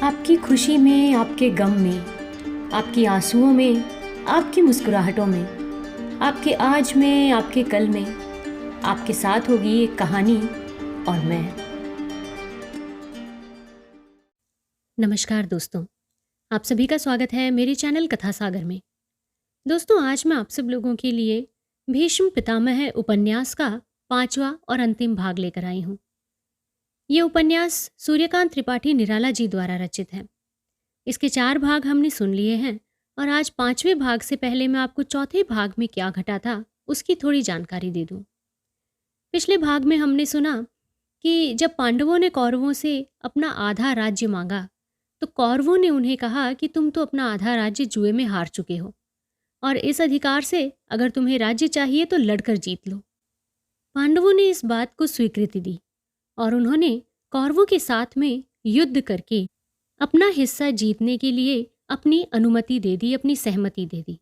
आपकी खुशी में, आपके गम में, आपकी आंसुओं में, आपकी मुस्कुराहटों में, आपके आज में, आपके कल में, आपके साथ होगी एक कहानी और मैं। नमस्कार दोस्तों, आप सभी का स्वागत है मेरे चैनल कथा सागर में। दोस्तों, आज मैं आप सब लोगों के लिए भीष्म पितामह उपन्यास का 5वां और अंतिम भाग लेकर आई हूँ। ये उपन्यास सूर्यकांत त्रिपाठी निराला जी द्वारा रचित है। इसके 4 भाग हमने सुन लिए हैं और आज 5वें भाग से पहले मैं आपको चौथे भाग में क्या घटा था उसकी थोड़ी जानकारी दे दूँ। पिछले भाग में हमने सुना कि जब पांडवों ने कौरवों से अपना आधा राज्य मांगा तो कौरवों ने उन्हें कहा कि तुम तो अपना आधा राज्य जुए में हार चुके हो और इस अधिकार से अगर तुम्हें राज्य चाहिए तो लड़कर जीत लो। पांडवों ने इस बात को स्वीकृति दी और उन्होंने कौरवों के साथ में युद्ध करके अपना हिस्सा जीतने के लिए अपनी अनुमति दे दी, अपनी सहमति दे दी।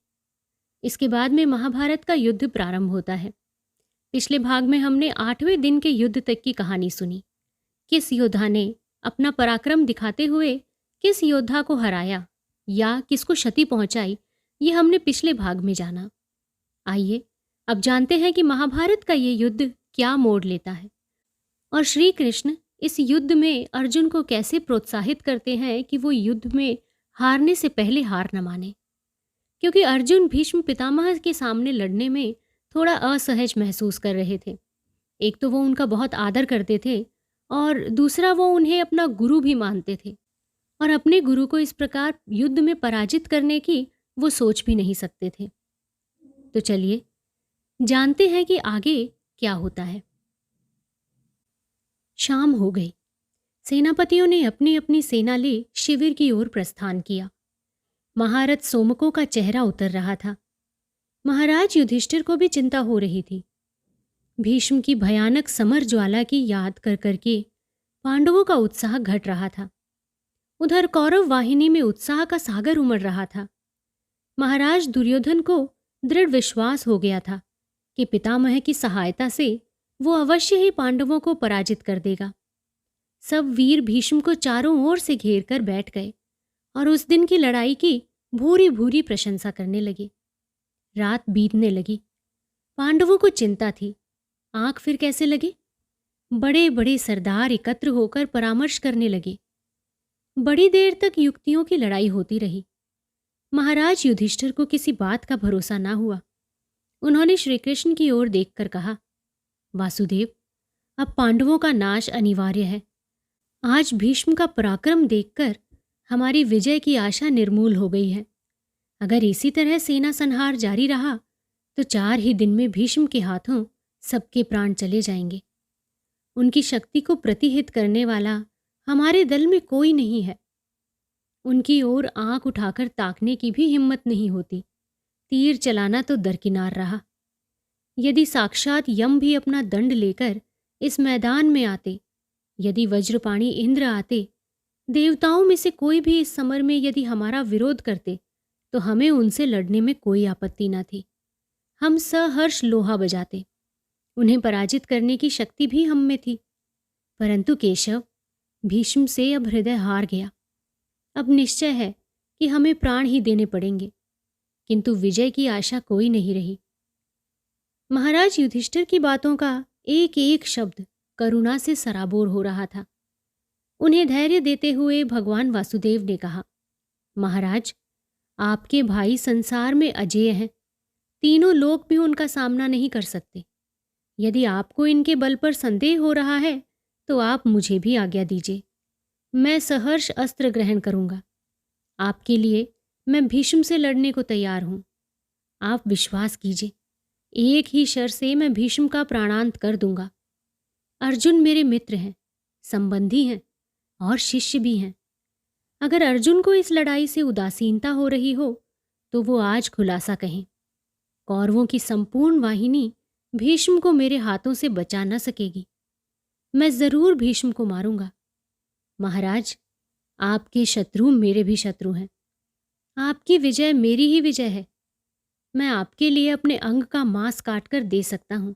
इसके बाद में महाभारत का युद्ध प्रारंभ होता है। पिछले भाग में हमने 8वें दिन के युद्ध तक की कहानी सुनी। किस योद्धा ने अपना पराक्रम दिखाते हुए किस योद्धा को हराया या किसको क्षति पहुंचाई, ये हमने पिछले भाग में जाना। आइए अब जानते हैं कि महाभारत का ये युद्ध क्या मोड़ लेता है और श्री कृष्ण इस युद्ध में अर्जुन को कैसे प्रोत्साहित करते हैं कि वो युद्ध में हारने से पहले हार न माने, क्योंकि अर्जुन भीष्म पितामह के सामने लड़ने में थोड़ा असहज महसूस कर रहे थे। एक तो वो उनका बहुत आदर करते थे और दूसरा वो उन्हें अपना गुरु भी मानते थे और अपने गुरु को इस प्रकार युद्ध में पराजित करने की वो सोच भी नहीं सकते थे। तो चलिए जानते हैं कि आगे क्या होता है। शाम हो गई। सेनापतियों ने अपनी अपनी सेना ले शिविर की ओर प्रस्थान किया। महारथ सोमको का चेहरा उतर रहा था। महाराज युधिष्ठिर को भी चिंता हो रही थी। भीष्म की भयानक समर ज्वाला की याद कर करके पांडवों का उत्साह घट रहा था। उधर कौरव वाहिनी में उत्साह का सागर उमड़ रहा था। महाराज दुर्योधन को दृढ़ विश्वास हो गया था कि पितामह की सहायता से वो अवश्य ही पांडवों को पराजित कर देगा। सब वीर भीष्म को चारों ओर से घेर कर बैठ गए और उस दिन की लड़ाई की भूरी भूरी प्रशंसा करने लगे। रात बीतने लगी। पांडवों को चिंता थी, आंख फिर कैसे लगे। बड़े बड़े सरदार एकत्र होकर परामर्श करने लगे। बड़ी देर तक युक्तियों की लड़ाई होती रही। महाराज युधिष्ठिर को किसी बात का भरोसा ना हुआ। उन्होंने श्री कृष्ण की ओर देखकर कहा, वासुदेव, अब पांडवों का नाश अनिवार्य है। आज भीष्म का पराक्रम देखकर हमारी विजय की आशा निर्मूल हो गई है। अगर इसी तरह सेना संहार जारी रहा तो 4 ही दिन में भीष्म के हाथों सबके प्राण चले जाएंगे। उनकी शक्ति को प्रतिहित करने वाला हमारे दल में कोई नहीं है। उनकी ओर आंख उठाकर ताकने की भी हिम्मत नहीं होती। तीर चलाना तो दरकिनार रहा। यदि साक्षात यम भी अपना दंड लेकर इस मैदान में आते, यदि वज्रपाणी इंद्र आते, देवताओं में से कोई भी इस समर में यदि हमारा विरोध करते तो हमें उनसे लड़ने में कोई आपत्ति न थी। हम सहर्ष लोहा बजाते। उन्हें पराजित करने की शक्ति भी हम में थी। परंतु केशव, भीष्म से अब हृदय हार गया। अब निश्चय है कि हमें प्राण ही देने पड़ेंगे, किंतु विजय की आशा कोई नहीं रही। महाराज युधिष्ठिर की बातों का एक एक शब्द करुणा से सराबोर हो रहा था। उन्हें धैर्य देते हुए भगवान वासुदेव ने कहा, महाराज, आपके भाई संसार में अजेय हैं। तीनों लोग भी उनका सामना नहीं कर सकते। यदि आपको इनके बल पर संदेह हो रहा है तो आप मुझे भी आज्ञा दीजिए। मैं सहर्ष अस्त्र ग्रहण करूंगा। आपके लिए मैं भीष्म से लड़ने को तैयार हूं। आप विश्वास कीजिए, एक ही शर से मैं भीष्म का प्राणांत कर दूंगा। अर्जुन मेरे मित्र हैं, संबंधी हैं और शिष्य भी हैं। अगर अर्जुन को इस लड़ाई से उदासीनता हो रही हो तो वो आज खुलासा कहें। कौरवों की संपूर्ण वाहिनी भीष्म को मेरे हाथों से बचा न सकेगी। मैं जरूर भीष्म को मारूंगा। महाराज, आपके शत्रु मेरे भी शत्रु हैं। आपकी विजय मेरी ही विजय है। मैं आपके लिए अपने अंग का मांस काटकर दे सकता हूं।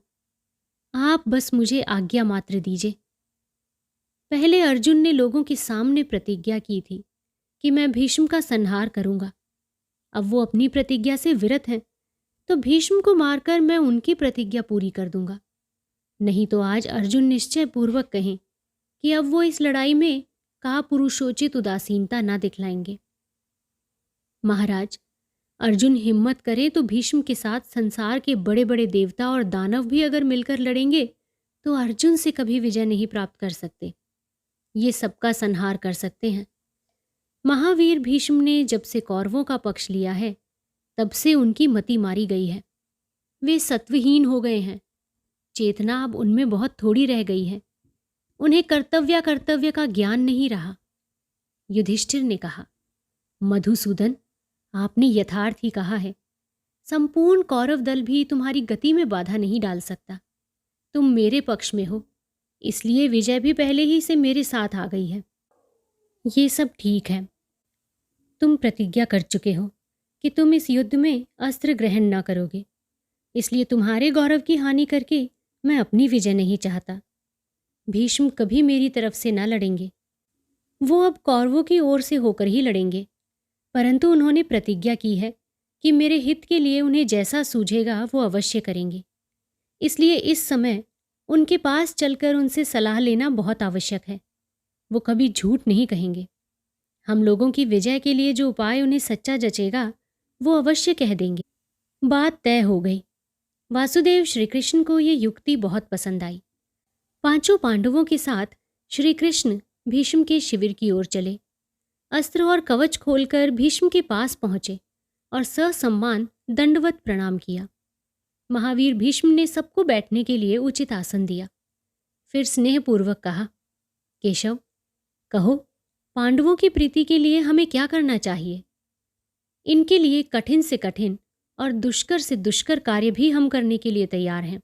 आप बस मुझे आज्ञा मात्र दीजिए। पहले अर्जुन ने लोगों के सामने प्रतिज्ञा की थी कि मैं भीष्म का संहार करूंगा। अब वो अपनी प्रतिज्ञा से विरत हैं, तो भीष्म को मारकर मैं उनकी प्रतिज्ञा पूरी कर दूंगा। नहीं तो आज अर्जुन निश्चय पूर्वक कहें कि अब वो इस लड़ाई में कापुरुषोचित उदासीनता ना दिखलाएंगे। महाराज, अर्जुन हिम्मत करे तो भीष्म के साथ संसार के बड़े बड़े देवता और दानव भी अगर मिलकर लड़ेंगे तो अर्जुन से कभी विजय नहीं प्राप्त कर सकते। ये सबका संहार कर सकते हैं। महावीर भीष्म ने जब से कौरवों का पक्ष लिया है तब से उनकी मति मारी गई है। वे सत्वहीन हो गए हैं। चेतना अब उनमें बहुत थोड़ी रह गई है। उन्हें कर्तव्य का ज्ञान नहीं रहा। युधिष्ठिर ने कहा, मधुसूदन, आपने यथार्थ ही कहा है। संपूर्ण कौरव दल भी तुम्हारी गति में बाधा नहीं डाल सकता। तुम मेरे पक्ष में हो, इसलिए विजय भी पहले ही से मेरे साथ आ गई है। ये सब ठीक है। तुम प्रतिज्ञा कर चुके हो कि तुम इस युद्ध में अस्त्र ग्रहण ना करोगे, इसलिए तुम्हारे गौरव की हानि करके मैं अपनी विजय नहीं चाहता। भीष्म कभी मेरी तरफ से ना लड़ेंगे। वो अब कौरवों की ओर से होकर ही लड़ेंगे, परंतु उन्होंने प्रतिज्ञा की है कि मेरे हित के लिए उन्हें जैसा सूझेगा वो अवश्य करेंगे। इसलिए इस समय उनके पास चलकर उनसे सलाह लेना बहुत आवश्यक है। वो कभी झूठ नहीं कहेंगे। हम लोगों की विजय के लिए जो उपाय उन्हें सच्चा जचेगा वो अवश्य कह देंगे। बात तय हो गई। वासुदेव श्री कृष्ण को ये युक्ति बहुत पसंद आई। पांचों पांडवों के साथ श्री कृष्ण भीष्म के शिविर की ओर चले। अस्त्र और कवच खोलकर भीष्म के पास पहुंचे और ससम्मान दंडवत प्रणाम किया। महावीर भीष्म ने सबको बैठने के लिए उचित आसन दिया। फिर स्नेहपूर्वक कहा, केशव, कहो, पांडवों की प्रीति के लिए हमें क्या करना चाहिए? इनके लिए कठिन से कठिन और दुष्कर से दुष्कर कार्य भी हम करने के लिए तैयार हैं।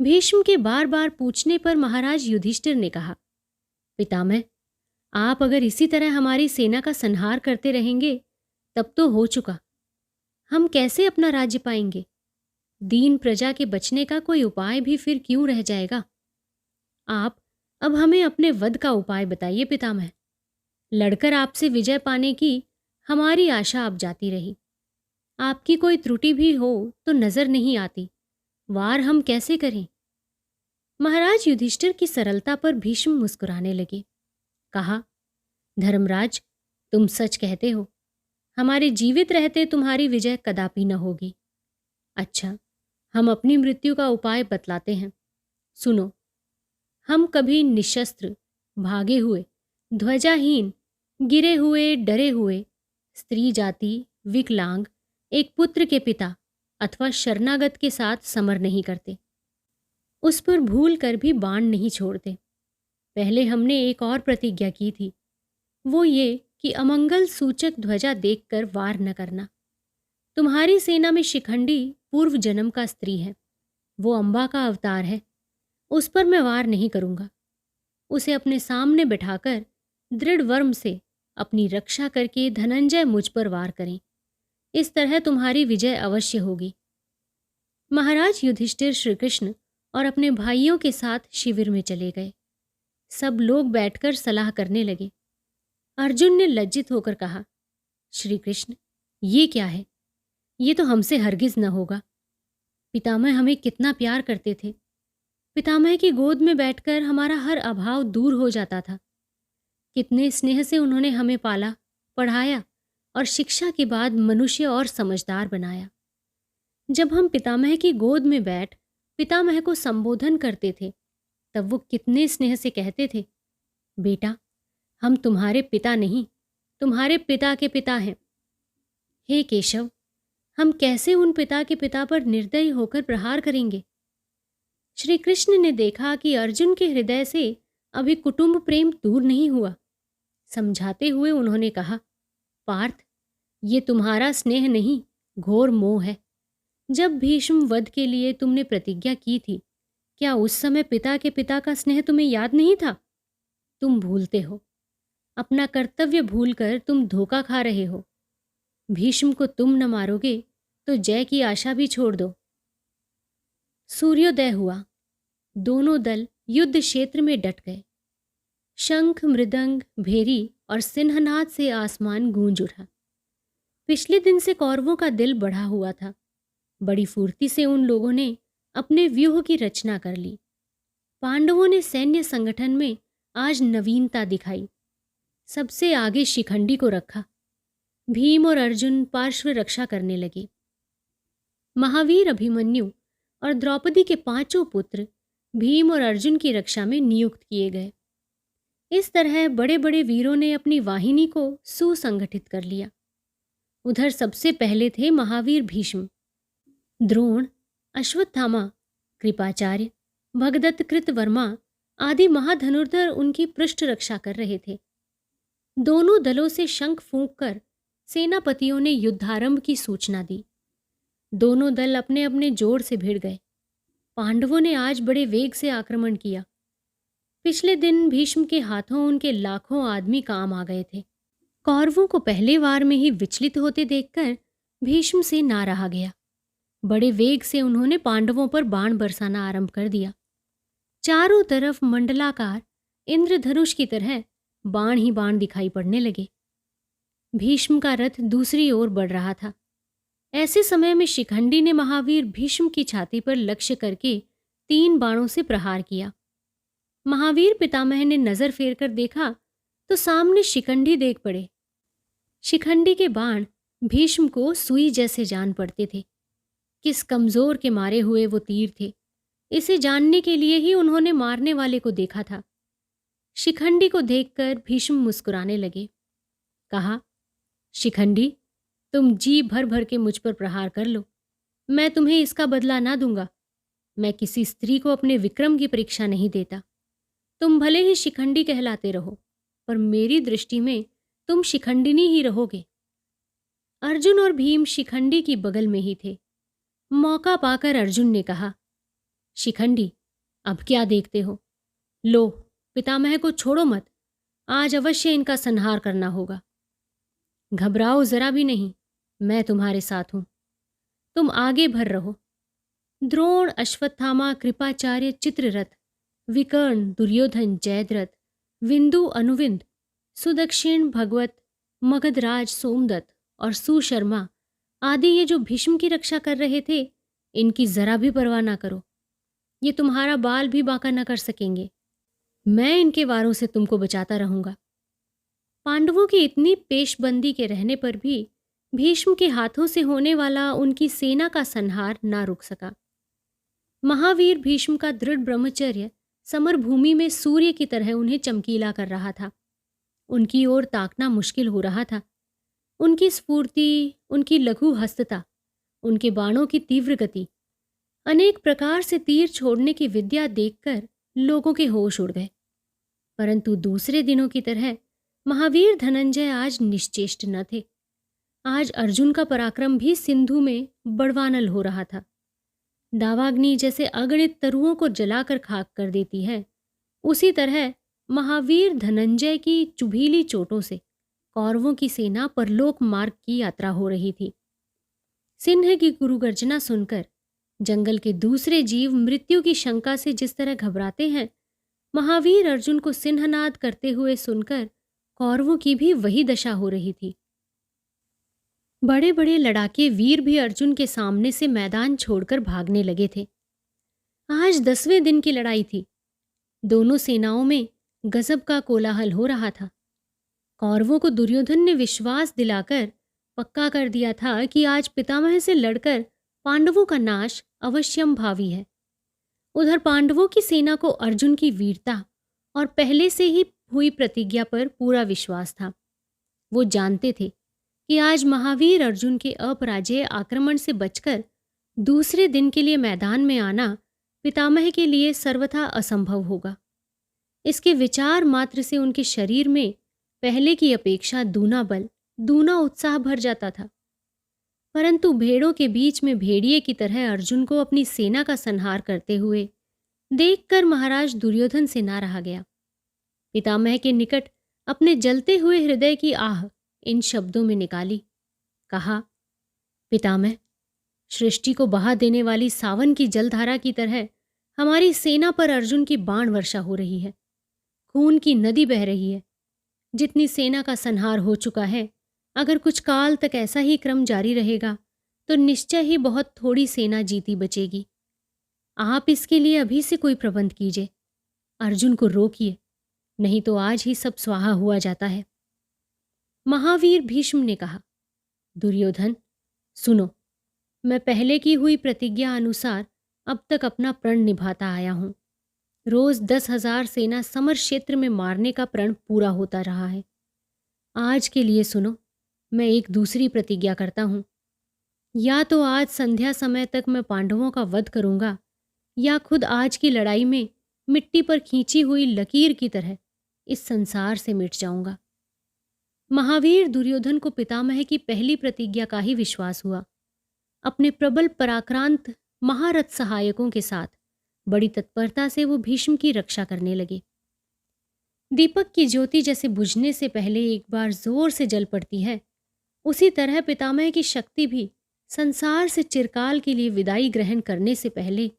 भीष्म के बार बार पूछने पर महाराज युधिष्ठिर ने कहा, पितामह, आप अगर इसी तरह हमारी सेना का संहार करते रहेंगे तब तो हो चुका। हम कैसे अपना राज्य पाएंगे? दीन प्रजा के बचने का कोई उपाय भी फिर क्यों रह जाएगा? आप अब हमें अपने वध का उपाय बताइए पितामह। लड़कर आपसे विजय पाने की हमारी आशा अब जाती रही। आपकी कोई त्रुटि भी हो तो नजर नहीं आती। वार हम कैसे करें? महाराज युधिष्ठिर की सरलता पर भीष्म मुस्कुराने लगे। कहा, धर्मराज, तुम सच कहते हो। हमारे जीवित रहते तुम्हारी विजय कदापि न होगी। अच्छा, हम अपनी मृत्यु का उपाय बतलाते हैं। सुनो, हम कभी निशस्त्र, भागे हुए, ध्वजाहीन, गिरे हुए, डरे हुए, स्त्री जाति, विकलांग, एक पुत्र के पिता अथवा शरणागत के साथ समर नहीं करते। उस पर भूल कर भी बाण नहीं छोड़ते। पहले हमने एक और प्रतिज्ञा की थी, वो ये कि अमंगल सूचक ध्वजा देखकर वार न करना। तुम्हारी सेना में शिखंडी पूर्व जन्म का स्त्री है। वो अंबा का अवतार है। उस पर मैं वार नहीं करूंगा। उसे अपने सामने बिठाकर दृढ़ वर्म से अपनी रक्षा करके धनंजय मुझ पर वार करें। इस तरह तुम्हारी विजय अवश्य होगी। महाराज युधिष्ठिर श्री कृष्ण और अपने भाइयों के साथ शिविर में चले गए। सब लोग बैठकर सलाह करने लगे। अर्जुन ने लज्जित होकर कहा, श्री कृष्ण, ये क्या है? ये तो हमसे हरगिज न होगा। पितामह हमें कितना प्यार करते थे। पितामह की गोद में बैठकर हमारा हर अभाव दूर हो जाता था। कितने स्नेह से उन्होंने हमें पाला, पढ़ाया और शिक्षा के बाद मनुष्य और समझदार बनाया। जब हम पितामह की गोद में बैठ पितामह को संबोधन करते थे तब वो कितने स्नेह से कहते थे, बेटा, हम तुम्हारे पिता नहीं, तुम्हारे पिता के पिता हैं। हे केशव, हम कैसे उन पिता के पिता पर निर्दयी होकर प्रहार करेंगे? श्री कृष्ण ने देखा कि अर्जुन के हृदय से अभी कुटुंब प्रेम दूर नहीं हुआ। समझाते हुए उन्होंने कहा, पार्थ, ये तुम्हारा स्नेह नहीं, घोर मोह है। जब भीष्म वध के लिए तुमने प्रतिज्ञा की थी, क्या उस समय पिता के पिता का स्नेह तुम्हें याद नहीं था? तुम भूलते हो। अपना कर्तव्य भूलकर तुम धोखा खा रहे हो। भीष्म को तुम न मारोगे तो जय की आशा भी छोड़ दो। सूर्योदय हुआ। दोनों दल युद्ध क्षेत्र में डट गए। शंख, मृदंग, भेरी और सिंहनाद से आसमान गूंज उठा। पिछले दिन से कौरवों का दिल बढ़ा हुआ था। बड़ी फुर्ती से उन लोगों ने अपने व्यूह की रचना कर ली। पांडवों ने सैन्य संगठन में आज नवीनता दिखाई। सबसे आगे शिखंडी को रखा। भीम और अर्जुन पार्श्व रक्षा करने लगे। महावीर अभिमन्यु और द्रौपदी के 5 पुत्र भीम और अर्जुन की रक्षा में नियुक्त किए गए। इस तरह बड़े बड़े वीरों ने अपनी वाहिनी को सुसंगठित कर लिया। उधर सबसे पहले थे महावीर भीष्म, द्रोण, अश्वत्थामा, कृपाचार्य, भगदत्त कृतवर्मा आदि महाधनुर्धर उनकी पृष्ठ रक्षा कर रहे थे। दोनों दलों से शंख फूंककर सेनापतियों ने युद्धारंभ की सूचना दी। दोनों दल अपने अपने जोर से भिड़ गए। पांडवों ने आज बड़े वेग से आक्रमण किया। पिछले दिन भीष्म के हाथों उनके लाखों आदमी काम आ गए थे। कौरवों को पहले वार में ही विचलित होते देखकर भीष्म से ना रहा गया। बड़े वेग से उन्होंने पांडवों पर बाण बरसाना आरंभ कर दिया। चारों तरफ मंडलाकार इंद्रधनुष की तरह बाण ही बाण दिखाई पड़ने लगे। भीष्म का रथ दूसरी ओर बढ़ रहा था। ऐसे समय में शिखंडी ने महावीर भीष्म की छाती पर लक्ष्य करके 3 बाणों से प्रहार किया। महावीर पितामह ने नजर फेर कर देखा तो सामने शिखंडी देख पड़े। शिखंडी के बाण भीष्म को सुई जैसे जान पड़ते थे। किस कमजोर के मारे हुए वो तीर थे, इसे जानने के लिए ही उन्होंने मारने वाले को देखा था। शिखंडी को देखकर भीष्म मुस्कुराने लगे। कहा, शिखंडी, तुम जी भर भर के मुझ पर प्रहार कर लो, मैं तुम्हें इसका बदला ना दूंगा। मैं किसी स्त्री को अपने विक्रम की परीक्षा नहीं देता। तुम भले ही शिखंडी कहलाते रहो, पर मेरी दृष्टि में तुम शिखंडिनी ही रहोगे। अर्जुन और भीम शिखंडी की बगल में ही थे। मौका पाकर अर्जुन ने कहा, शिखंडी, अब क्या देखते हो? लो, पितामह को छोड़ो मत, आज अवश्य इनका संहार करना होगा। घबराओ जरा भी नहीं, मैं तुम्हारे साथ हूं, तुम आगे भर रहो। द्रोण, अश्वत्थामा, कृपाचार्य, चित्ररथ, विकर्ण, दुर्योधन, जयद्रथ, विंदु, अनुविंद, सुदक्षिण, भगवत, मगधराज, सोमदत्त और सुशर्मा आदि ये जो भीष्म की रक्षा कर रहे थे, इनकी जरा भी परवाह ना करो। ये तुम्हारा बाल भी बांका न कर सकेंगे। मैं इनके वारों से तुमको बचाता रहूंगा। पांडवों की इतनी पेशबंदी के रहने पर भी भीष्म के हाथों से होने वाला उनकी सेना का संहार ना रुक सका। महावीर भीष्म का दृढ़ ब्रह्मचर्य समरभूमि में सूर्य की तरह उन्हें चमकीला कर रहा था। उनकी ओर ताकना मुश्किल हो रहा था। उनकी स्फूर्ति, उनकी लघु हस्तता, उनके बाणों की तीव्र गति, अनेक प्रकार से तीर छोड़ने की विद्या देखकर लोगों के होश उड़ गए। परंतु दूसरे दिनों की तरह महावीर धनंजय आज निश्चेष्ट न थे। आज अर्जुन का पराक्रम भी सिंधु में बड़वानल हो रहा था। दावाग्नि जैसे अगणित तरुओं को जलाकर खाक कर देती है, उसी तरह महावीर धनंजय की चुभीली चोटों से कौरवों की सेना परलोक मार्ग की यात्रा हो रही थी। सिंह की गुरुगर्जना सुनकर जंगल के दूसरे जीव मृत्यु की शंका से जिस तरह घबराते हैं, महावीर अर्जुन को सिंहनाद करते हुए सुनकर कौरवों की भी वही दशा हो रही थी। बड़े बड़े लड़ाके वीर भी अर्जुन के सामने से मैदान छोड़कर भागने लगे थे। आज 10वें दिन की लड़ाई थी। दोनों सेनाओं में गजब का कोलाहल हो रहा था। कौरवों को दुर्योधन ने विश्वास दिलाकर पक्का कर दिया था कि आज पितामह से लड़कर पांडवों का नाश अवश्यम भावी है। उधर पांडवों की सेना को अर्जुन की वीरता और पहले से ही हुई प्रतिज्ञा पर पूरा विश्वास था। वो जानते थे कि आज महावीर अर्जुन के अपराजेय आक्रमण से बचकर दूसरे दिन के लिए मैदान में आना पितामह के लिए सर्वथा असंभव होगा। इसके विचार मात्र से उनके शरीर में पहले की अपेक्षा दूना बल, दूना उत्साह भर जाता था। परंतु भेड़ों के बीच में भेड़िए की तरह अर्जुन को अपनी सेना का संहार करते हुए देखकर महाराज दुर्योधन से ना रहा गया। पितामह के निकट अपने जलते हुए हृदय की आह इन शब्दों में निकाली। कहा, पितामह, सृष्टि को बहा देने वाली सावन की जलधारा की तरह हमारी सेना पर अर्जुन की बाण वर्षा हो रही है। खून की नदी बह रही है। जितनी सेना का संहार हो चुका है, अगर कुछ काल तक ऐसा ही क्रम जारी रहेगा तो निश्चय ही बहुत थोड़ी सेना जीती बचेगी। आप इसके लिए अभी से कोई प्रबंध कीजिए, अर्जुन को रोकिए, नहीं तो आज ही सब स्वाहा हुआ जाता है। महावीर भीष्म ने कहा, दुर्योधन सुनो, मैं पहले की हुई प्रतिज्ञा अनुसार अब तक अपना प्रण निभाता आया हूं। रोज 10,000 सेना समर क्षेत्र में मारने का प्रण पूरा होता रहा है। आज के लिए सुनो, मैं एक दूसरी प्रतिज्ञा करता हूं। या तो आज संध्या समय तक मैं पांडवों का वध करूंगा, या खुद आज की लड़ाई में मिट्टी पर खींची हुई लकीर की तरह इस संसार से मिट जाऊंगा। महावीर दुर्योधन को पितामह की पहली प्रतिज्ञा का ही विश्वास हुआ। अपने प्रबल पराक्रांत महारथ सहायकों के साथ बड़ी तत्परता से वो भीष्म की रक्षा करने लगे। दीपक की ज्योति जैसे बुझने से पहले एक बार जोर से जल पड़ती है, उसी तरह पितामह की शक्ति भी संसार से चिरकाल के लिए विदाई ग्रहण करने से पहले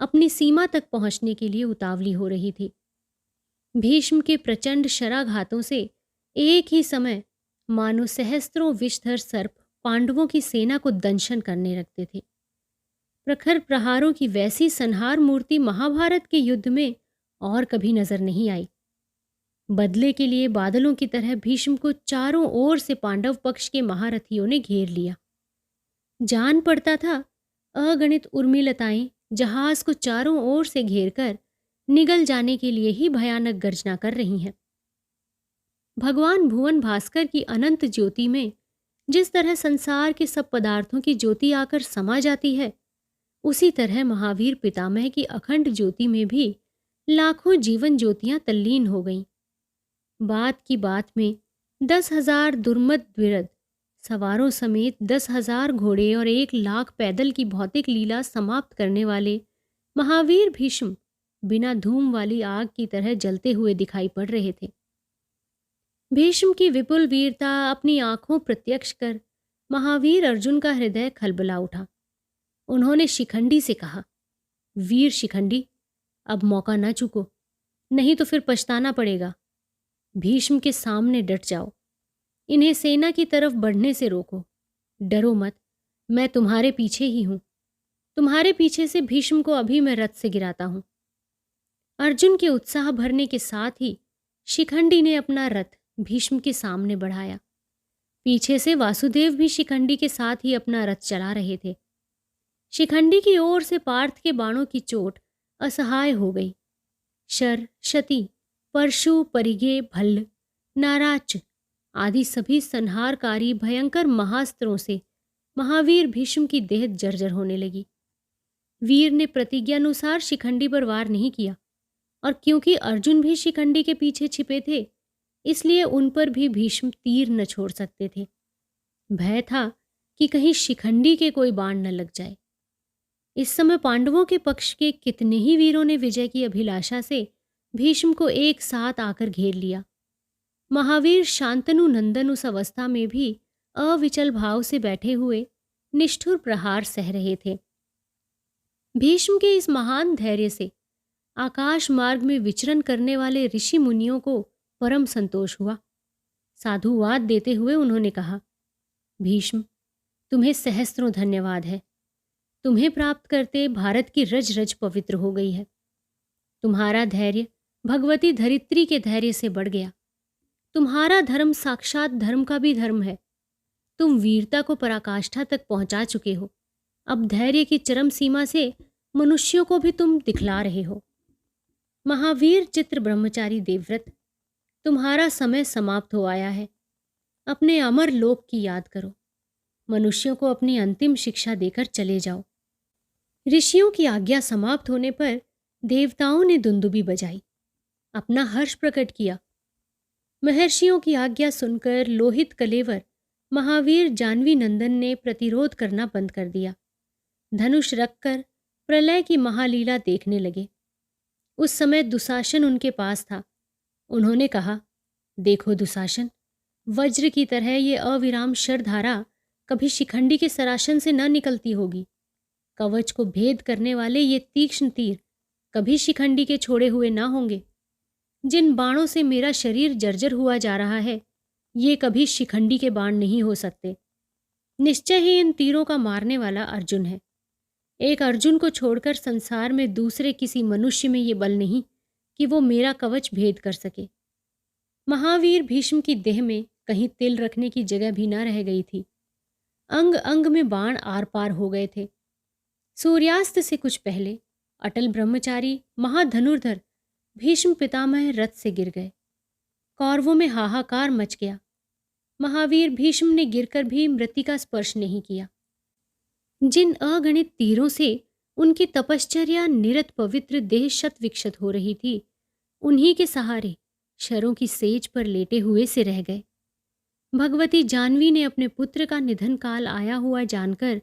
अपनी सीमा तक पहुंचने के लिए उतावली हो रही थी। भीष्म के प्रचंड शराघातों से एक ही समय मानो सहस्त्रों विषधर सर्प पांडवों की सेना को दंशन करने लगते थे। प्रखर प्रहारों की वैसी संहार मूर्ति महाभारत के युद्ध में और कभी नजर नहीं आई। बदले के लिए बादलों की तरह भीष्म को चारों ओर से पांडव पक्ष के महारथियों ने घेर लिया। जान पड़ता था अगणित उर्मिलताएं जहाज को चारों ओर से घेरकर निगल जाने के लिए ही भयानक गर्जना कर रही हैं। भगवान भुवन भास्कर की अनंत ज्योति में जिस तरह संसार के सब पदार्थों की ज्योति आकर समा जाती है, उसी तरह महावीर पितामह की अखंड ज्योति में भी लाखों जीवन ज्योतियां तल्लीन हो गईं। बात की बात में 10,000 दुर्मद द्विरथ सवारों समेत 10,000 घोड़े और 1,00,000 पैदल की भौतिक लीला समाप्त करने वाले महावीर भीष्म बिना धूम वाली आग की तरह जलते हुए दिखाई पड़ रहे थे। भीष्म की विपुल वीरता अपनी आंखों प्रत्यक्ष कर महावीर अर्जुन का हृदय खलबला उठा। उन्होंने शिखंडी से कहा, वीर शिखंडी, अब मौका ना चूको, नहीं तो फिर पछताना पड़ेगा। भीष्म के सामने डट जाओ, इन्हें सेना की तरफ बढ़ने से रोको। डरो मत, मैं तुम्हारे पीछे ही हूं। तुम्हारे पीछे से भीष्म को अभी मैं रथ से गिराता हूं। अर्जुन के उत्साह भरने के साथ ही शिखंडी ने अपना रथ भीष्म के सामने बढ़ाया। पीछे से वासुदेव भी शिखंडी के साथ ही अपना रथ चला रहे थे। शिखंडी की ओर से पार्थ के बाणों की चोट असहाय हो गई। शर, शती, परशु, परिगे, भल्ल, नाराच आदि सभी संहारकारी भयंकर महास्त्रों से महावीर भीष्म की देह जर्जर होने लगी। वीर ने प्रतिज्ञानुसार शिखंडी पर वार नहीं किया, और क्योंकि अर्जुन भी शिखंडी के पीछे छिपे थे, इसलिए उन पर भी भीष्म तीर न छोड़ सकते थे। भय था कि कहीं शिखंडी के कोई बाण न लग जाए। इस समय पांडवों के पक्ष के कितने ही वीरों ने विजय की अभिलाषा से भीष्म को एक साथ आकर घेर लिया। महावीर शांतनु नंदन उस अवस्था में भी अविचल भाव से बैठे हुए निष्ठुर प्रहार सह रहे थे। भीष्म के इस महान धैर्य से आकाश मार्ग में विचरण करने वाले ऋषि मुनियों को परम संतोष हुआ। साधुवाद देते हुए उन्होंने कहा, भीष्म, तुम्हें सहस्त्रों धन्यवाद है। तुम्हें प्राप्त करते भारत की रज रज पवित्र हो गई है। तुम्हारा धैर्य भगवती धरित्री के धैर्य से बढ़ गया। तुम्हारा धर्म साक्षात धर्म का भी धर्म है। तुम वीरता को पराकाष्ठा तक पहुंचा चुके हो। अब धैर्य की चरम सीमा से मनुष्यों को भी तुम दिखला रहे हो। महावीर चित्र ब्रह्मचारी देवव्रत, तुम्हारा समय समाप्त हो आया है। अपने अमर लोक की याद करो। मनुष्यों को अपनी अंतिम शिक्षा देकर चले जाओ। ऋषियों की आज्ञा समाप्त होने पर देवताओं ने दुंदुबी बजाई, अपना हर्ष प्रकट किया। महर्षियों की आज्ञा सुनकर लोहित कलेवर महावीर जानवी नंदन ने प्रतिरोध करना बंद कर दिया। धनुष रखकर प्रलय की महालीला देखने लगे। उस समय दुशासन उनके पास था। उन्होंने कहा, देखो दुशासन, वज्र की तरह ये अविराम शरधारा कभी शिखंडी के सरासन से न निकलती होगी। कवच को भेद करने वाले ये तीक्ष्ण तीर कभी शिखंडी के छोड़े हुए ना होंगे। जिन बाणों से मेरा शरीर जर्जर हुआ जा रहा है, ये कभी शिखंडी के बाण नहीं हो सकते। निश्चय ही इन तीरों का मारने वाला अर्जुन है। एक अर्जुन को छोड़कर संसार में दूसरे किसी मनुष्य में ये बल नहीं कि वो मेरा कवच भेद कर सके। महावीर भीष्म की देह में कहीं तिल रखने की जगह भी न रह गई थी। अंग अंग में बाण आर पार हो गए थे। सूर्यास्त से कुछ पहले अटल ब्रह्मचारी महाधनुर्धर भीष्म पितामह रथ से गिर गए। कौरवों में हाहाकार मच गया। महावीर भीष्म ने गिरकर भी मृत्यु का स्पर्श नहीं किया। जिन अगणित तीरों से उनकी तपश्चर्या निरत पवित्र देह शत विक्षत हो रही थी, उन्हीं के सहारे शरों की सेज पर लेटे हुए से रह गए। भगवती जानवी ने अपने पुत्र का निधन काल आया हुआ जानकर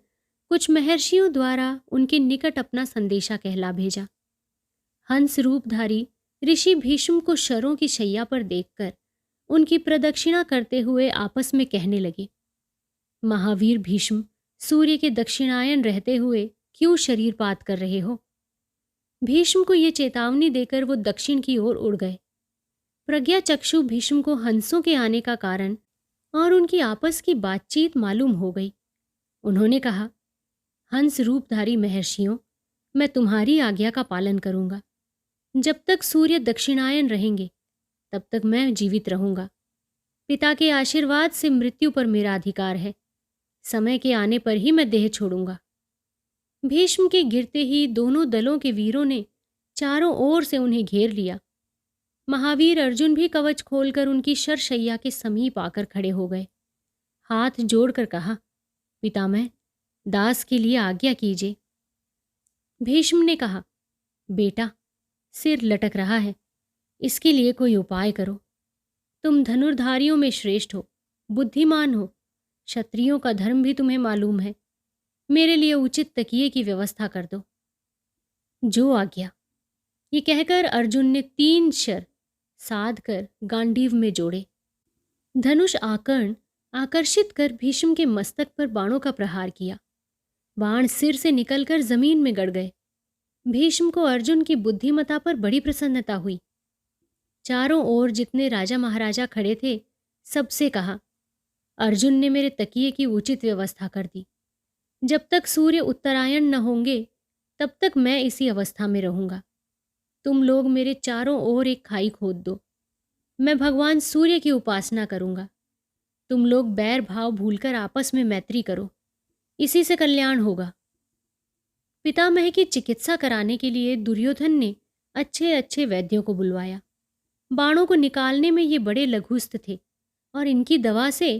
कुछ महर्षियों द्वारा उनके निकट अपना संदेशा कहला भेजा। हंस रूपधारी ऋषि भीष्म को शरों की शैया पर देखकर उनकी प्रदक्षिणा करते हुए आपस में कहने लगे, महावीर भीष्म, सूर्य के दक्षिणायन रहते हुए क्यों शरीर पात कर रहे हो? भीष्म को ये चेतावनी देकर वो दक्षिण की ओर उड़ गए। प्रज्ञा चक्षु भीष्म को हंसों के आने का कारण और उनकी आपस की बातचीत मालूम हो गई। उन्होंने कहा, हंस रूपधारी महर्षियों, मैं तुम्हारी आज्ञा का पालन करूंगा। जब तक सूर्य दक्षिणायन रहेंगे तब तक मैं जीवित रहूंगा। पिता के आशीर्वाद से मृत्यु पर मेरा अधिकार है। समय के आने पर ही मैं देह छोड़ूंगा। भीष्म के गिरते ही दोनों दलों के वीरों ने चारों ओर से उन्हें घेर लिया। महावीर अर्जुन भी कवच खोलकर उनकी शरशैया के समीप आकर खड़े हो गए। हाथ जोड़कर कहा, पितामह, दास के लिए आज्ञा कीजिए। भीष्म ने कहा, बेटा, सिर लटक रहा है, इसके लिए कोई उपाय करो। तुम धनुर्धारियों में श्रेष्ठ हो, बुद्धिमान हो, क्षत्रियों का धर्म भी तुम्हें मालूम है। मेरे लिए उचित तकिए की व्यवस्था कर दो। जो आज्ञा। ये कहकर अर्जुन ने 3 शर साध कर गांडीव में जोड़े। धनुष आकर्ण आकर्षित कर भीष्म के मस्तक पर बाणों का प्रहार किया। बाण सिर से निकलकर जमीन में गड़ गए। भीष्म को अर्जुन की बुद्धिमता पर बड़ी प्रसन्नता हुई। चारों ओर जितने राजा महाराजा खड़े थे, सबसे कहा, अर्जुन ने मेरे तकिए की उचित व्यवस्था कर दी। जब तक सूर्य उत्तरायण न होंगे तब तक मैं इसी अवस्था में रहूंगा। तुम लोग मेरे चारों ओर एक खाई खोद दो। मैं भगवान सूर्य की उपासना करूंगा। तुम लोग बैर भाव भूलकर आपस में मैत्री करो, इसी से कल्याण होगा। पितामह की चिकित्सा कराने के लिए दुर्योधन ने अच्छे अच्छे वैद्यों को बुलवाया। बाणों को निकालने में ये बड़े लघुस्थ थे और इनकी दवा से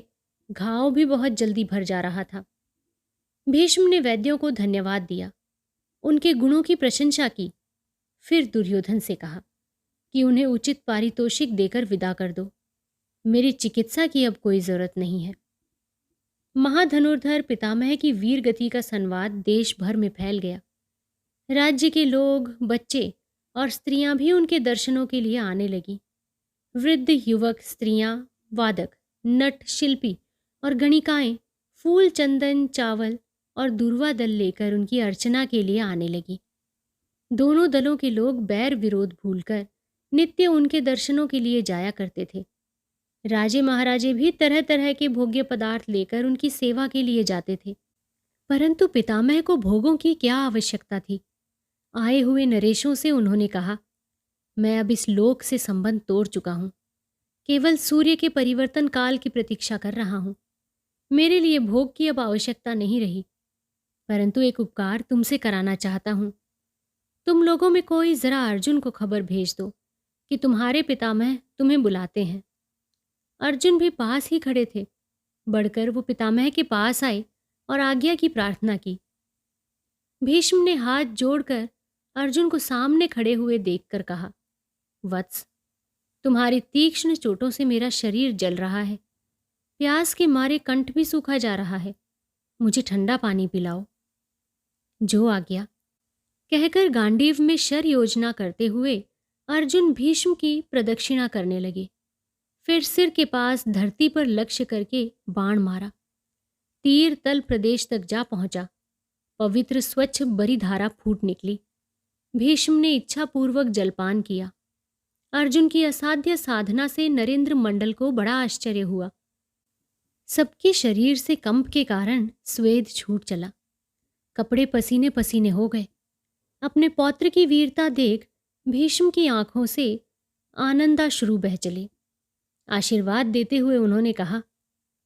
घाव भी बहुत जल्दी भर जा रहा था। भीष्म ने वैद्यों को धन्यवाद दिया, उनके गुणों की प्रशंसा की। फिर दुर्योधन से कहा कि उन्हें उचित पारितोषिक देकर विदा कर दो। मेरी चिकित्सा की अब कोई जरूरत नहीं है। महाधनुर्धर पितामह की वीर गति का संवाद देश भर में फैल गया। राज्य के लोग, बच्चे और स्त्रियां भी उनके दर्शनों के लिए आने लगी। वृद्ध युवक, स्त्रियां, वादक, नट, शिल्पी और गणिकाएं फूल, चंदन, चावल और दूर्वा दल लेकर उनकी अर्चना के लिए आने लगी। दोनों दलों के लोग बैर विरोध भूलकर नित्य उनके दर्शनों के लिए जाया करते थे। राजे महाराजे भी तरह तरह के भोग्य पदार्थ लेकर उनकी सेवा के लिए जाते थे। परंतु पितामह को भोगों की क्या आवश्यकता थी? आए हुए नरेशों से उन्होंने कहा, मैं अब इस लोक से संबंध तोड़ चुका हूं। केवल सूर्य के परिवर्तन काल की प्रतीक्षा कर रहा हूं। मेरे लिए भोग की अब आवश्यकता नहीं रही। परंतु एक उपकार तुमसे कराना चाहता हूं। तुम लोगों में कोई जरा अर्जुन को खबर भेज दो कि तुम्हारे पितामह तुम्हें बुलाते हैं। अर्जुन भी पास ही खड़े थे। बढ़कर वो पितामह के पास आए और आज्ञा की प्रार्थना की। भीष्म ने हाथ जोड़कर अर्जुन को सामने खड़े हुए देखकर कहा, वत्स, तुम्हारी तीक्ष्ण चोटों से मेरा शरीर जल रहा है। प्यास के मारे कंठ भी सूखा जा रहा है। मुझे ठंडा पानी पिलाओ। जो आज्ञा। कहकर गांडीव में शर योजना करते हुए अर्जुन भीष्म की प्रदक्षिणा करने लगे। फिर सिर के पास धरती पर लक्ष्य करके बाण मारा। तीर तल प्रदेश तक जा पहुंचा। पवित्र स्वच्छ बरी धारा फूट निकली। भीष्म ने इच्छापूर्वक जलपान किया। अर्जुन की असाध्य साधना से नरेंद्र मंडल को बड़ा आश्चर्य हुआ। सबके शरीर से कंप के कारण स्वेद छूट चला, कपड़े पसीने पसीने हो गए। अपने पौत्र की वीरता देख भीष्म की आंखों से आनंदाश्रु बह चले। आशीर्वाद देते हुए उन्होंने कहा,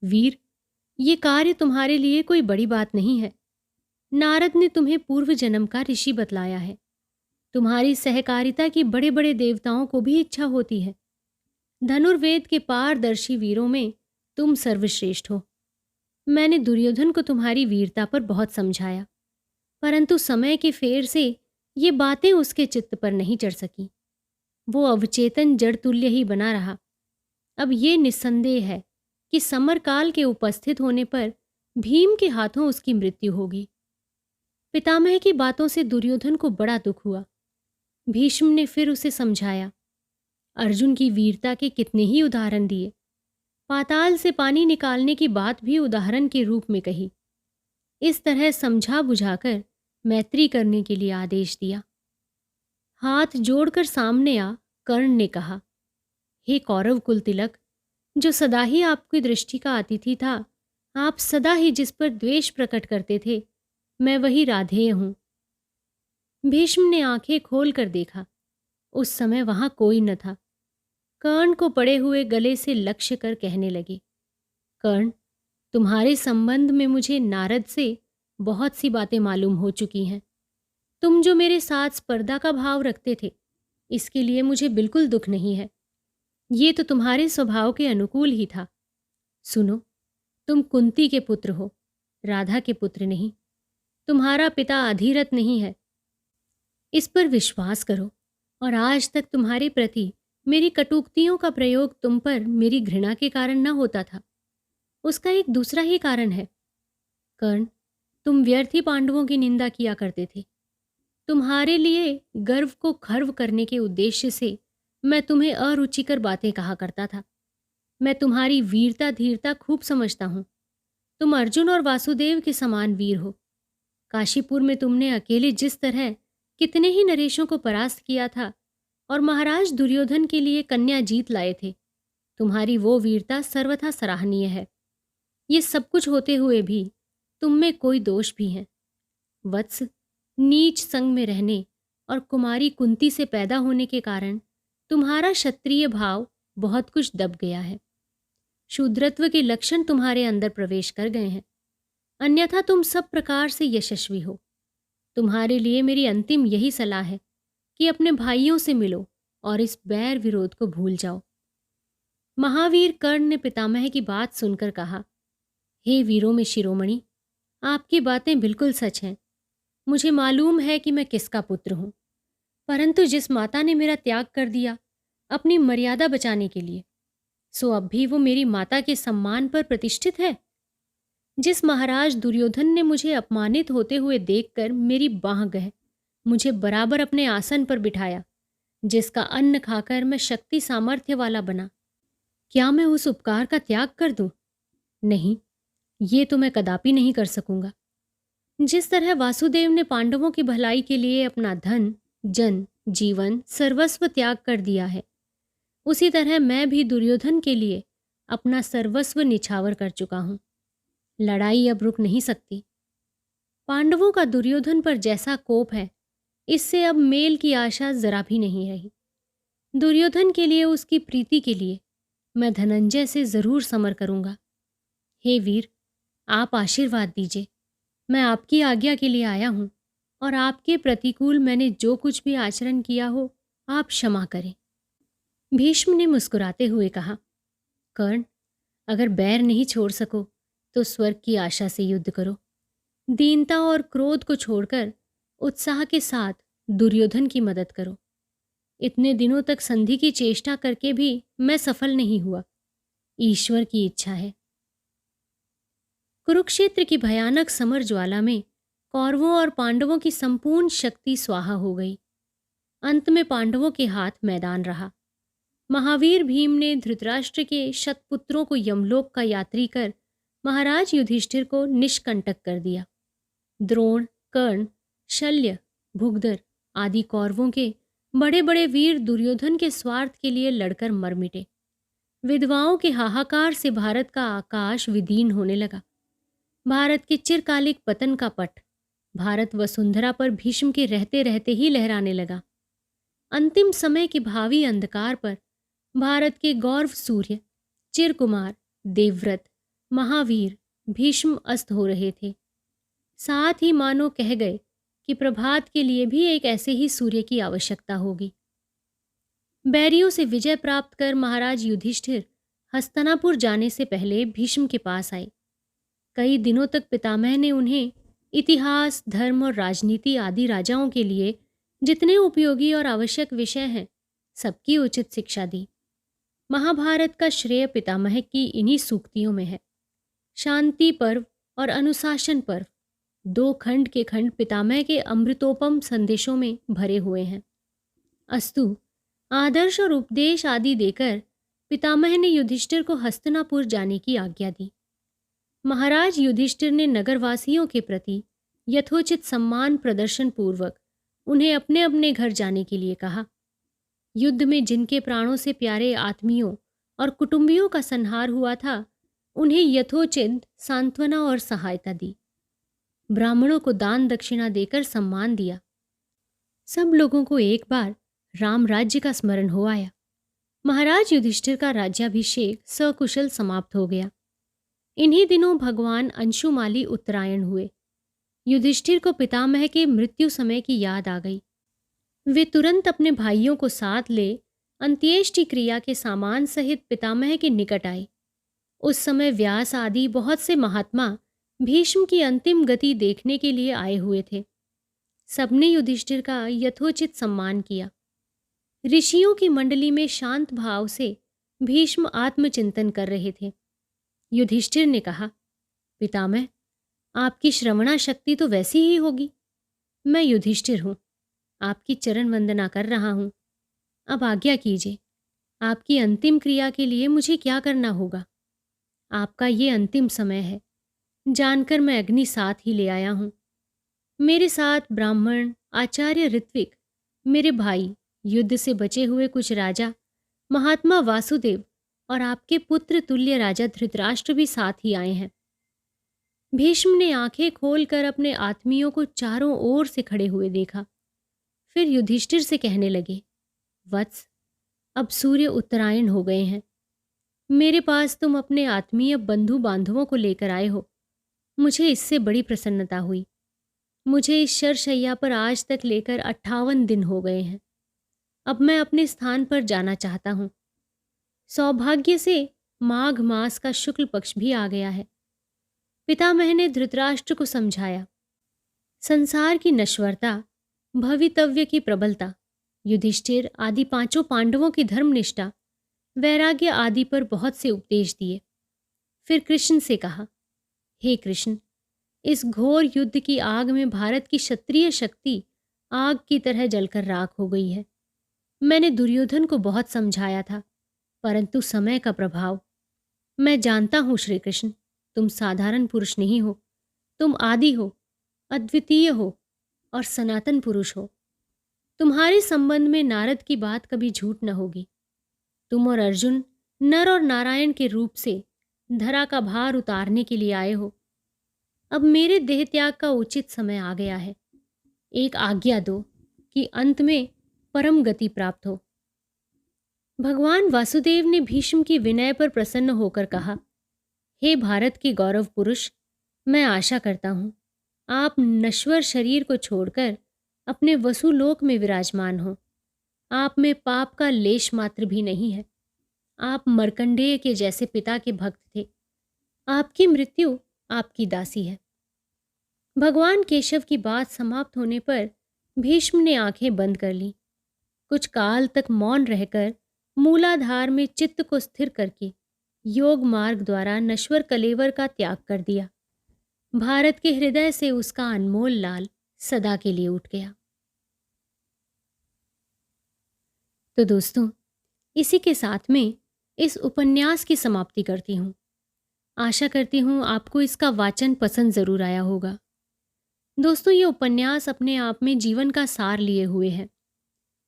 वीर, ये कार्य तुम्हारे लिए कोई बड़ी बात नहीं है। नारद ने तुम्हें पूर्व जन्म का ऋषि बतलाया है। तुम्हारी सहकारिता की बड़े बड़े देवताओं को भी इच्छा होती है। धनुर्वेद के पारदर्शी वीरों में तुम सर्वश्रेष्ठ हो। मैंने दुर्योधन को तुम्हारी वीरता पर बहुत समझाया, परंतु समय के फेर से ये बातें उसके चित्त पर नहीं चढ़ सकी। वो अवचेतन जड़ तुल्य ही बना रहा। अब ये निस्संदेह है कि समरकाल के उपस्थित होने पर भीम के हाथों उसकी मृत्यु होगी। पितामह की बातों से दुर्योधन को बड़ा दुख हुआ। भीष्म ने फिर उसे समझाया। अर्जुन की वीरता के कितने ही उदाहरण दिए। पाताल से पानी निकालने की बात भी उदाहरण के रूप में कही। इस तरह समझा बुझाकर मैत्री करने के लिए आदेश दिया। हाथ जोड़कर सामने आ कर्ण ने कहा, हे कौरव कुल तिलक, जो सदा ही आपकी दृष्टि का अतिथि था, आप सदा ही जिस पर द्वेष प्रकट करते थे, मैं वही राधेय हूं। भीष्म ने आंखें खोल कर देखा। उस समय वहां कोई न था। कर्ण को पड़े हुए गले से लक्ष्य कर कहने लगे, कर्ण, तुम्हारे संबंध में मुझे नारद से बहुत सी बातें मालूम हो चुकी हैं। तुम जो मेरे साथ स्पर्धा का भाव रखते थे, इसके लिए मुझे बिल्कुल दुख नहीं है। ये तो तुम्हारे स्वभाव के अनुकूल ही था। सुनो, तुम कुंती के पुत्र हो, राधा के पुत्र नहीं। तुम्हारा पिता अधीरथ नहीं है। इस पर विश्वास करो। और आज तक तुम्हारे प्रति मेरी कटुक्तियों का प्रयोग तुम पर मेरी घृणा के कारण न होता था। उसका एक दूसरा ही कारण है। कर्ण, तुम व्यर्थी पांडवों की निंदा किया करते थे। तुम्हारे लिए गर्व को खर्व करने के उद्देश्य से मैं तुम्हें अरुचिकर बातें कहा करता था। मैं तुम्हारी वीरता धीरता खूब समझता हूं। तुम अर्जुन और वासुदेव के समान वीर हो। काशीपुर में तुमने अकेले जिस तरह कितने ही नरेशों को परास्त किया था और महाराज दुर्योधन के लिए कन्या जीत लाए थे, तुम्हारी वो वीरता सर्वथा सराहनीय है। ये सब कुछ होते हुए भी तुम में कोई दोष भी है। वत्स, नीच संग में रहने और कुमारी कुंती से पैदा होने के कारण तुम्हारा क्षत्रिय भाव बहुत कुछ दब गया है। शूद्रत्व के लक्षण तुम्हारे अंदर प्रवेश कर गए हैं, अन्यथा तुम सब प्रकार से यशस्वी हो। तुम्हारे लिए मेरी अंतिम यही सलाह है कि अपने भाइयों से मिलो और इस बैर विरोध को भूल जाओ। महावीर कर्ण ने पितामह की बात सुनकर कहा, हे वीरों में शिरोमणि, आपकी बातें बिल्कुल सच हैं। मुझे मालूम है कि मैं किसका पुत्र हूं, परंतु जिस माता ने मेरा त्याग कर दिया अपनी मर्यादा बचाने के लिए, सो अब भी वो मेरी माता के सम्मान पर प्रतिष्ठित है। जिस महाराज दुर्योधन ने मुझे अपमानित होते हुए देखकर मेरी बांह गए मुझे बराबर अपने आसन पर बिठाया, जिसका अन्न खाकर मैं शक्ति सामर्थ्य वाला बना, क्या मैं उस उपकार का त्याग कर दूं? नहीं, ये तो मैं कदापि नहीं कर सकूंगा। जिस तरह वासुदेव ने पांडवों की भलाई के लिए अपना धन, जन, जीवन, सर्वस्व त्याग कर दिया है, उसी तरह मैं भी दुर्योधन के लिए अपना सर्वस्व निछावर कर चुका हूं। लड़ाई अब रुक नहीं सकती। पांडवों का दुर्योधन पर जैसा कोप है, इससे अब मेल की आशा जरा भी नहीं रही। दुर्योधन के लिए, उसकी प्रीति के लिए मैं धनंजय से जरूर समर करूंगा। हे वीर, आप आशीर्वाद दीजिए। मैं आपकी आज्ञा के लिए आया हूं और आपके प्रतिकूल मैंने जो कुछ भी आचरण किया हो, आप क्षमा करें। भीष्म ने मुस्कुराते हुए कहा, कर्ण, अगर बैर नहीं छोड़ सको तो स्वर्ग की आशा से युद्ध करो। दीनता और क्रोध को छोड़कर उत्साह के साथ दुर्योधन की मदद करो। इतने दिनों तक संधि की चेष्टा करके भी मैं सफल नहीं हुआ। ईश्वर की इच्छा है। कुरुक्षेत्र की भयानक समर ज्वाला में कौरवों और पांडवों की संपूर्ण शक्ति स्वाहा हो गई। अंत में पांडवों के हाथ मैदान रहा। महावीर भीम ने धृतराष्ट्र के शतपुत्रों को यमलोक का यात्री कर महाराज युधिष्ठिर को निष्कंटक कर दिया। द्रोण, कर्ण, शल्य, भुगदर आदि कौरवों के बड़े बड़े वीर दुर्योधन के स्वार्थ के लिए लड़कर मर मिटे। विधवाओं के हाहाकार से भारत का आकाश विदीर्ण होने लगा। भारत के चिरकालिक पतन का पट भारत वसुंधरा पर भीष्म के रहते रहते ही लहराने लगा। अंतिम समय के भावी अंधकार पर भारत के गौरव सूर्य, चिरकुमार, देवव्रत, महावीर भीष्म अस्त हो रहे थे। साथ ही मानो कह गए कि प्रभात के लिए भी एक ऐसे ही सूर्य की आवश्यकता होगी। बैरियों से विजय प्राप्त कर महाराज युधिष्ठिर हस्तिनापुर जाने से पहले भीष्म के पास आए। कई दिनों तक पितामह ने उन्हें इतिहास, धर्म और राजनीति आदि राजाओं के लिए जितने उपयोगी और आवश्यक विषय हैं, सबकी उचित शिक्षा दी। महाभारत का श्रेय पितामह की इन्हीं सूक्तियों में है। शांति पर्व और अनुशासन पर्व, दो खंड के खंड पितामह के अमृतोपम संदेशों में भरे हुए हैं। अस्तु, आदर्श और उपदेश आदि देकर पितामह ने युधिष्ठिर को हस्तिनापुर जाने की आज्ञा दी। महाराज युधिष्ठिर ने नगरवासियों के प्रति यथोचित सम्मान प्रदर्शन पूर्वक उन्हें अपने अपने घर जाने के लिए कहा। युद्ध में जिनके प्राणों से प्यारे आत्मियों और कुटुंबियों का संहार हुआ था, उन्हें यथोचित सांत्वना और सहायता दी। ब्राह्मणों को दान दक्षिणा देकर सम्मान दिया। सब लोगों को एक बार राम राज्य का स्मरण हो आया। महाराज युधिष्ठिर का राज्याभिषेक सकुशल समाप्त हो गया। इन्हीं दिनों भगवान अंशुमाली उत्तरायण हुए। युधिष्ठिर को पितामह के मृत्यु समय की याद आ गई। वे तुरंत अपने भाइयों को साथ ले अंत्येष्टि क्रिया के सामान सहित पितामह के निकट आए। उस समय व्यास आदि बहुत से महात्मा भीष्म की अंतिम गति देखने के लिए आए हुए थे। सबने युधिष्ठिर का यथोचित सम्मान किया। ऋषियों की मंडली में शांत भाव से भीष्म आत्मचिंतन कर रहे थे। युधिष्ठिर ने कहा, पितामह, आपकी श्रवणा शक्ति तो वैसी ही होगी। मैं युधिष्ठिर हूँ, आपकी चरण वंदना कर रहा हूँ। अब आज्ञा कीजिए, आपकी अंतिम क्रिया के लिए मुझे क्या करना होगा? आपका ये अंतिम समय है, जानकर मैं अग्नि साथ ही ले आया हूँ। मेरे साथ ब्राह्मण, आचार्य ऋत्विक, मेरे भाई, युद्ध से बचे हुए कुछ राजा, महात्मा वासुदेव और आपके पुत्र तुल्य राजा धृतराष्ट्र भी साथ ही आए हैं। भीष्म ने आंखें खोलकर अपने आत्मियों को चारों ओर से खड़े हुए देखा। फिर युधिष्ठिर से कहने लगे, वत्स, अब सूर्य उत्तरायण हो गए हैं। मेरे पास तुम अपने आत्मीय बंधु बांधवों को लेकर आए हो। मुझे इससे बड़ी प्रसन्नता हुई। मुझे इस शरशैया पर आज तक लेकर 58 दिन हो गए हैं। अब मैं अपने स्थान पर जाना चाहता हूँ। सौभाग्य से माघ मास का शुक्ल पक्ष भी आ गया है। पितामह ने धृतराष्ट्र को समझाया। संसार की नश्वरता, भवितव्य की प्रबलता, युधिष्ठिर आदि पांचों पांडवों की धर्मनिष्ठा, वैराग्य आदि पर बहुत से उपदेश दिए। फिर कृष्ण से कहा, हे कृष्ण, इस घोर युद्ध की आग में भारत की क्षत्रिय शक्ति आग की तरह जलकर राख हो गई है। मैंने दुर्योधन को बहुत समझाया था, परंतु समय का प्रभाव। मैं जानता हूँ श्री कृष्ण, तुम साधारण पुरुष नहीं हो। तुम आदि हो, अद्वितीय हो और सनातन पुरुष हो। तुम्हारे संबंध में नारद की बात कभी झूठ न होगी। तुम और अर्जुन नर और नारायण के रूप से धरा का भार उतारने के लिए आए हो। अब मेरे देह त्याग का उचित समय आ गया है। एक आज्ञा दो कि अंत में परम गति प्राप्त हो। भगवान वासुदेव ने भीष्म की विनय पर प्रसन्न होकर कहा, हे भारत के गौरव पुरुष, मैं आशा करता हूँ आप नश्वर शरीर को छोड़कर अपने वसुलोक में विराजमान हो। आप में पाप का लेश मात्र भी नहीं है। आप मर्कंडेय के जैसे पिता के भक्त थे। आपकी मृत्यु आपकी दासी है। भगवान केशव की बात समाप्त होने पर भीष्म ने आंखें बंद कर लीं। कुछ काल तक मौन रहकर मूलाधार में चित्त को स्थिर करके योग मार्ग द्वारा नश्वर कलेवर का त्याग कर दिया। भारत के हृदय से उसका अनमोल लाल सदा के लिए उठ गया। तो दोस्तों, इसी के साथ में इस उपन्यास की समाप्ति करती हूँ। आशा करती हूँ आपको इसका वाचन पसंद ज़रूर आया होगा। दोस्तों, ये उपन्यास अपने आप में जीवन का सार लिए हुए है।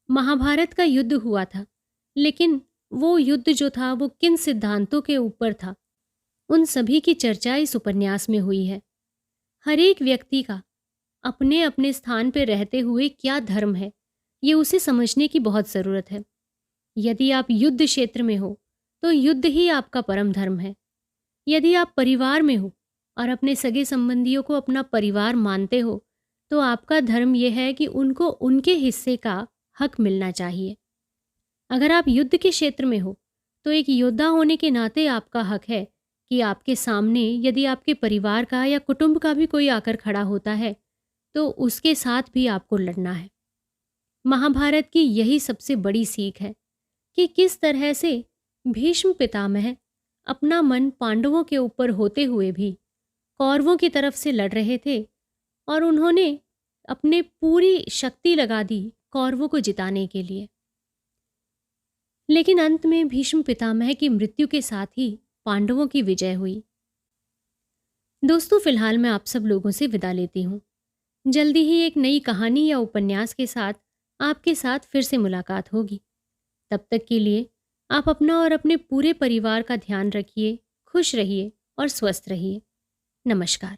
महाभारत का युद्ध हुआ था, लेकिन वो युद्ध जो था वो किन सिद्धांतों के ऊपर था, उन सभी की चर्चा इस उपन्यास में हुई है। हर एक व्यक्ति का अपने अपने स्थान पर रहते हुए क्या धर्म है, ये उसे समझने की बहुत ज़रूरत है। यदि आप युद्ध क्षेत्र में हो तो युद्ध ही आपका परम धर्म है। यदि आप परिवार में हो और अपने सगे संबंधियों को अपना परिवार मानते हो तो आपका धर्म यह है कि उनको उनके हिस्से का हक मिलना चाहिए। अगर आप युद्ध के क्षेत्र में हो तो एक योद्धा होने के नाते आपका हक है कि आपके सामने यदि आपके परिवार का या कुटुंब का भी कोई आकर खड़ा होता है तो उसके साथ भी आपको लड़ना है। महाभारत की यही सबसे बड़ी सीख है कि किस तरह से भीष्म पितामह अपना मन पांडवों के ऊपर होते हुए भी कौरवों की तरफ से लड़ रहे थे और उन्होंने अपने पूरी शक्ति लगा दी कौरवों को जिताने के लिए। लेकिन अंत में भीष्म पितामह की मृत्यु के साथ ही पांडवों की विजय हुई। दोस्तों, फिलहाल मैं आप सब लोगों से विदा लेती हूँ। जल्दी ही एक नई कहानी या उपन्यास के साथ आपके साथ फिर से मुलाकात होगी। तब तक के लिए आप अपना और अपने पूरे परिवार का ध्यान रखिए, खुश रहिए और स्वस्थ रहिए। नमस्कार।